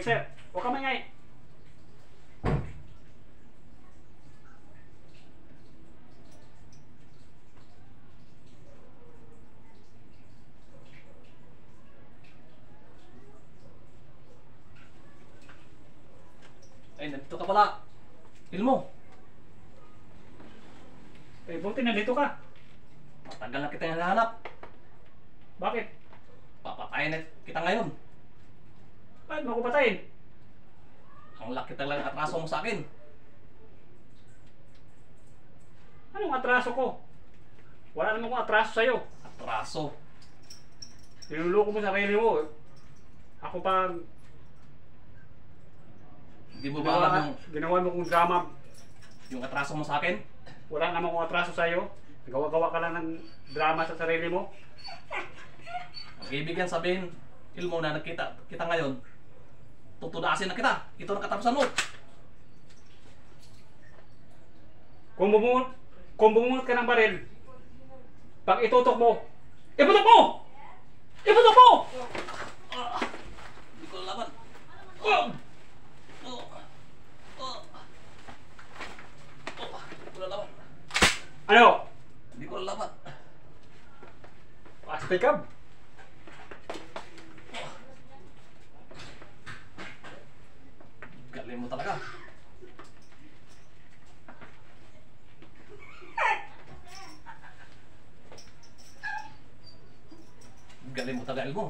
sir. Huwag ka maingay. Ay, nandito ka pala. Ilmo. Eh, buti nandito ka. Matagal na kita hinahanap. Bakit? Papatayin na kita ngayon. Bakit mo ako patayin? Ang laki talagang atraso mo sa akin. Anong atraso ko? Wala naman akong atraso sa'yo. Atraso. Niluloko mo sarili mo. Ako pa Hindi mo ba alam ginawa mo kong drama. yung atraso mo sa akin? Wala naman akong atraso sa'yo. Gawa-gawa ka lang ng drama sa sarili mo. Ang ibig yan sabihin, Ilmo, na nakita kita ngayon, tutudasin na kita. Ito ang katapusan mo. Kung bumunot ka ng baril, pag itutok mo, iputok mo! Iputok mo! Hindi ko laban. Hindi ko laban. Ano? Hindi ko laban. Astikab? Galing mo talaga. Galing mo talaga, Ilmo.